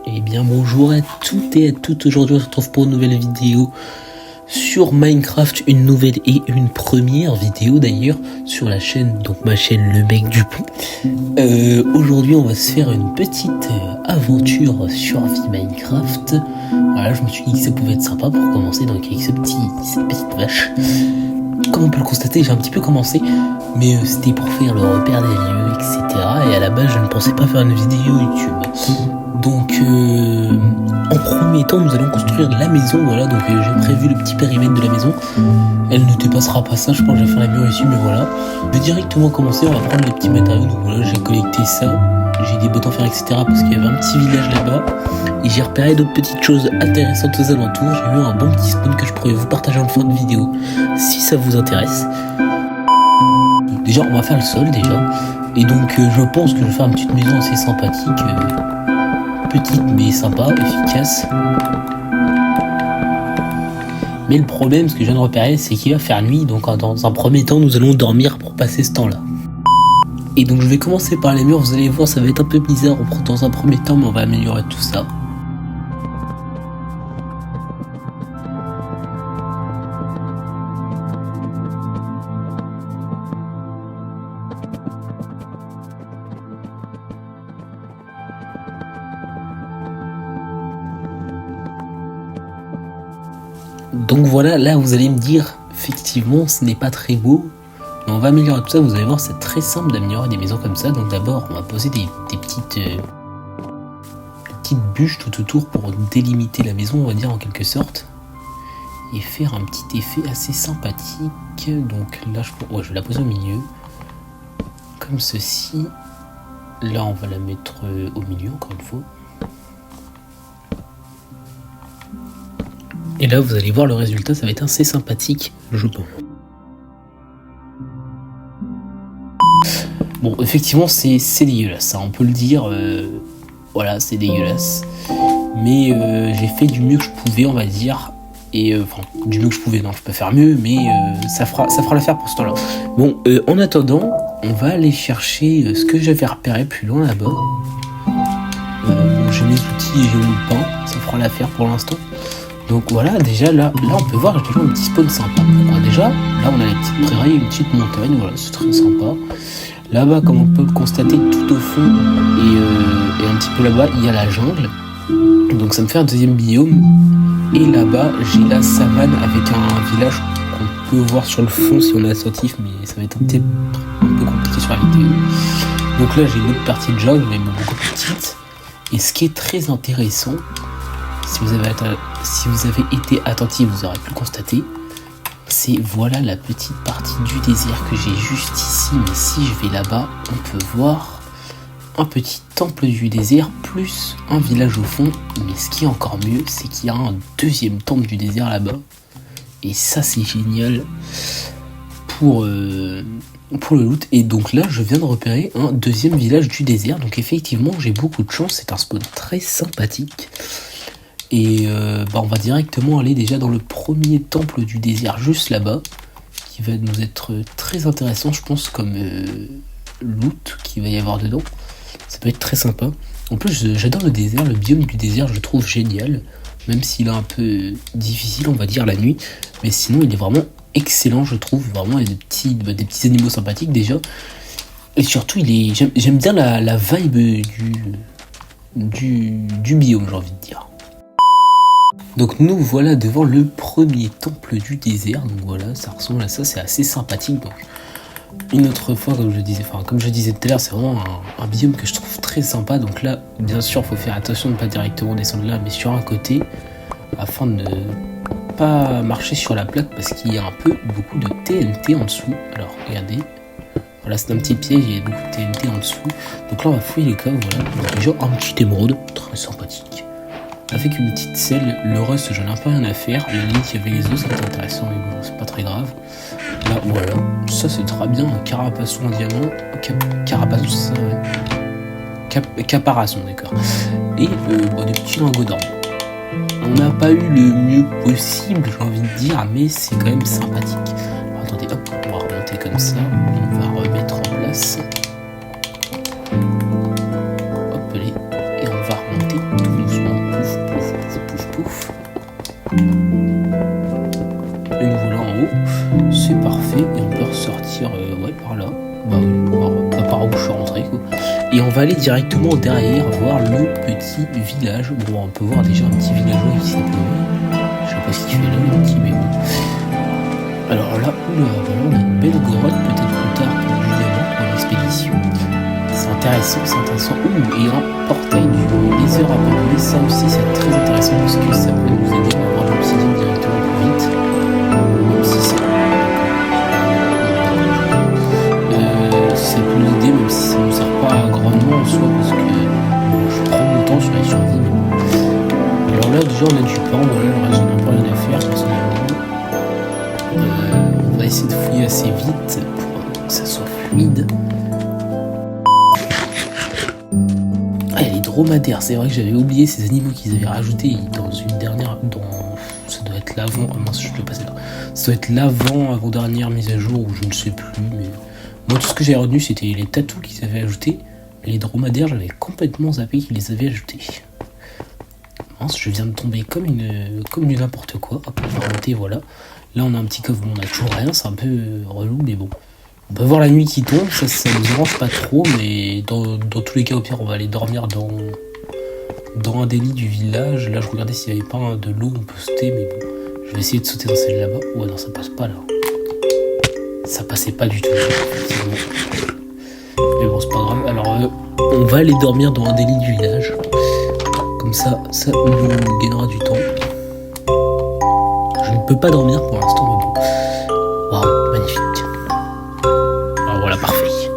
Eh bien bonjour à toutes et à toutes, aujourd'hui on se retrouve pour une nouvelle vidéo sur Minecraft, une nouvelle et une première vidéo d'ailleurs sur la chaîne, donc ma chaîne Le Mec du Pont. Aujourd'hui on va se faire une petite aventure survie Minecraft. Voilà, je me suis dit que ça pouvait être sympa pour commencer donc avec cette petite vache. Comme on peut le constater, j'ai un petit peu commencé, mais c'était pour faire le repère des lieux, etc. Et à la base je ne pensais pas faire une vidéo YouTube. Donc en premier temps nous allons construire la maison, voilà, donc j'ai prévu le petit périmètre de la maison. Elle ne dépassera pas ça, je pense que je vais faire la mur ici, mais voilà. Je vais directement commencer, on va prendre les petits matériaux, donc voilà, j'ai collecté ça, j'ai des bottes en fer, etc. parce qu'il y avait un petit village là-bas. Et j'ai repéré d'autres petites choses intéressantes aux alentours, j'ai eu un bon petit spawn que je pourrais vous partager en fin de vidéo, si ça vous intéresse. Déjà on va faire le sol déjà, et donc je pense que je vais faire une petite maison assez sympathique. Petite mais sympa, efficace. Mais le problème, ce que je viens de repérer, c'est qu'il va faire nuit, donc dans un premier temps, nous allons dormir pour passer ce temps-là. Et donc je vais commencer par les murs, vous allez voir, ça va être un peu bizarre dans un premier temps, mais on va améliorer tout ça. Donc voilà, là vous allez me dire, effectivement ce n'est pas très beau, mais on va améliorer tout ça, vous allez voir c'est très simple d'améliorer des maisons comme ça. Donc d'abord on va poser des petites bûches tout autour pour délimiter la maison, on va dire en quelque sorte, et faire un petit effet assez sympathique. Donc là je vais la poser au milieu, comme ceci. Là on va la mettre au milieu encore une fois. Et là, vous allez voir le résultat, ça va être assez sympathique, je pense. Bon, effectivement, c'est dégueulasse, hein, on peut le dire. Voilà, c'est dégueulasse. Mais j'ai fait du mieux que je pouvais, on va dire. Et enfin, du mieux que je pouvais, non, je peux faire mieux, mais ça fera l'affaire pour ce temps-là. Bon, en attendant, on va aller chercher ce que j'avais repéré plus loin là-bas. J'ai mes outils et j'ai mon pain, ça fera l'affaire pour l'instant. Donc voilà, déjà là on peut voir déjà un petit spawn sympa. Donc, déjà, là on a les petites prairies, une petite montagne, voilà, c'est très sympa. Là-bas, comme on peut le constater tout au fond et un petit peu là-bas, il y a la jungle. Donc ça me fait un deuxième biome. Et là-bas, j'ai la savane avec un village qu'on peut voir sur le fond si on est attentif, mais ça va être un peu compliqué sur la vidéo. Donc là, j'ai une autre partie de jungle, mais beaucoup plus petite. Et ce qui est très intéressant, si vous avez été attentif, vous aurez pu le constater, c'est voilà la petite partie du désert que j'ai juste ici. Mais si je vais là-bas, on peut voir un petit temple du désert plus un village au fond. Mais ce qui est encore mieux, c'est qu'il y a un deuxième temple du désert là-bas. Et ça c'est génial pour le loot. Et donc là je viens de repérer un deuxième village du désert. Donc effectivement j'ai beaucoup de chance, c'est un spawn très sympathique. Et on va directement aller déjà dans le premier temple du désert juste là-bas, qui va nous être très intéressant je pense comme loot qu'il va y avoir dedans. Ça peut être très sympa. En plus j'adore le désert, le biome du désert je le trouve génial, même s'il est un peu difficile on va dire la nuit, mais sinon il est vraiment excellent je trouve. Vraiment il y a des petits animaux sympathiques déjà, et surtout j'aime bien la vibe du biome, j'ai envie de dire. Donc nous voilà devant le premier temple du désert. Donc voilà, ça ressemble à ça, c'est assez sympathique. Donc une autre fois, comme je disais tout à l'heure, c'est vraiment un biome que je trouve très sympa. Donc là, bien sûr, il faut faire attention de ne pas directement descendre là, mais sur un côté, afin de ne pas marcher sur la plaque, parce qu'il y a beaucoup de TNT en dessous. Alors regardez, voilà, c'est un petit piège, il y a beaucoup de TNT en dessous. Donc là on va fouiller les caves, voilà. Donc déjà un petit émeraude, très sympathique. Avec une petite selle, le reste j'en ai pas rien à faire. La limite il y avait les os, c'était intéressant, mais bon c'est pas très grave. Là voilà, ça c'est très bien, un carapaçon en diamant, carapaçon c'est ça ouais. Caparaçon d'accord. Et des petits lingots d'or. On n'a pas eu le mieux possible j'ai envie de dire, mais c'est quand même sympathique. Alors, attendez, hop, on va remonter comme ça, on va remettre en place. Hop, et on va remonter tout doucement. Et on va aller directement derrière voir le petit village. Bon, on peut voir déjà un petit villageois qui s'appelle. Je sais pas ce qu'il fait là, le petit, mais bon. Alors là, on a une belle grotte, peut-être plus tard pour justement pour l'expédition. C'est intéressant, c'est intéressant. Et un portail du laser abandonné, ça aussi c'est très intéressant parce que ça peut nous aider à avoir l'obsidienne directement plus vite. Même si ça peut nous aider, même si ça ne nous sert pas grandement en soi parce que je prends mon temps sur les survies. Alors là déjà on a du pain, voilà, le reste on n'a pas rien à faire personnellement. On va essayer de fouiller assez vite pour que ça soit fluide. Ah, les dromadaires, c'est vrai que j'avais oublié ces animaux qu'ils avaient rajoutés dans une dernière. Ça doit être l'avant. Ah mince, je peux passer là. Ça doit être avant-dernière mise à jour ou je ne sais plus. Mais moi, tout ce que j'ai retenu, c'était les tatous qu'ils avaient ajoutés. Mais les dromadaires, j'avais complètement zappé qu'ils les avaient ajoutés. Mince, je viens de tomber comme du n'importe quoi. Hop, remonter, voilà. Là, on a un petit coffre, on a toujours rien, c'est un peu relou, mais bon. On peut voir la nuit qui tombe, ça nous dérange pas trop, mais dans tous les cas, au pire, on va aller dormir dans un des lits du village. Là, je regardais s'il n'y avait pas de l'eau, on peut sauter, mais bon. Je vais essayer de sauter dans celle là-bas. Ouais, non, ça passe pas là. Ça passait pas du tout, effectivement. Mais bon, c'est pas grave. Alors, on va aller dormir dans un des lits du village. Comme ça nous gagnera du temps. Je ne peux pas dormir pour l'instant, mais bon. Waouh, magnifique. Ah voilà, parfait.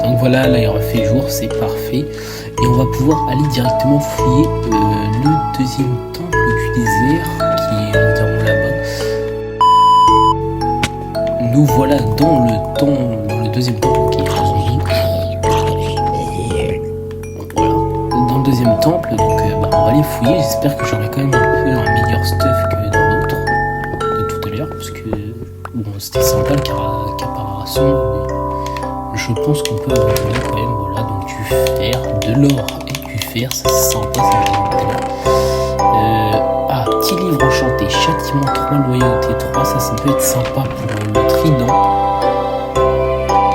Donc voilà, là il refait jour, c'est parfait. Et on va pouvoir aller directement fouiller le deuxième temple du désert, qui est entièrement là-bas. Nous voilà dans le deuxième temple qui est deuxième temple, donc on va aller fouiller. J'espère que j'aurai quand même un meilleur stuff que dans l'autre de tout à l'heure, parce que bon, c'était sympa le caparation, mais je pense qu'on peut avoir quand même, voilà, donc du fer, de l'or et du fer, ça c'est sympa, ça petit livre enchanté, châtiment 3, loyauté 3, ça peut être sympa pour le trident,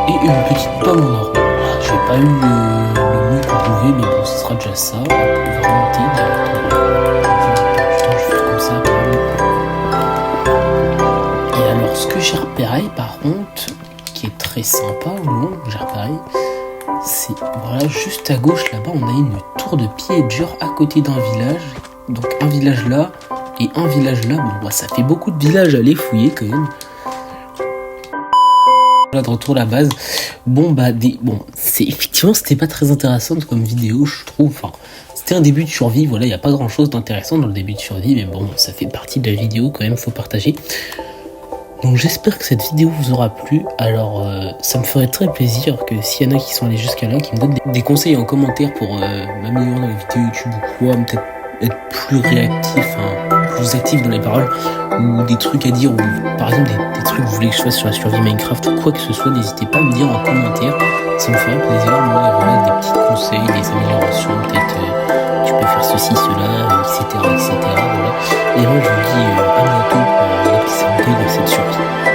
et une petite pomme en or. J'ai pas eu le mieux qu'on pouvait, mais bon, ce sera déjà ça. On va remonter directement. Je fais comme ça. Et alors, ce que j'ai repéré, par contre, qui est très sympa, j'ai repéré, c'est, voilà, juste à gauche, là-bas, on a une tour de pillager à côté d'un village. Donc, un village là, et un village là. Bon, bah, ça fait beaucoup de villages à aller fouiller, quand même. Là, de retour à la base. Effectivement, c'était pas très intéressant comme vidéo, je trouve. Enfin, c'était un début de survie, voilà, il n'y a pas grand chose d'intéressant dans le début de survie, mais bon, ça fait partie de la vidéo quand même, faut partager. Donc j'espère que cette vidéo vous aura plu. Alors ça me ferait très plaisir que s'il y en a qui sont allés jusqu'à là, qui me donnent des conseils en commentaire pour m'améliorer dans les vidéos YouTube ou quoi, peut-être être plus réactif, plus actif dans les paroles, ou des trucs à dire, ou par exemple des trucs que vous voulez que je fasse sur la survie Minecraft ou quoi que ce soit, n'hésitez pas à me dire en commentaire, ça me ferait plaisir, moi, vraiment des petits conseils, des améliorations, peut-être tu peux faire ceci, cela, etc. Voilà. Et moi je vous dis à bientôt pour l'épisode 2 de cette survie.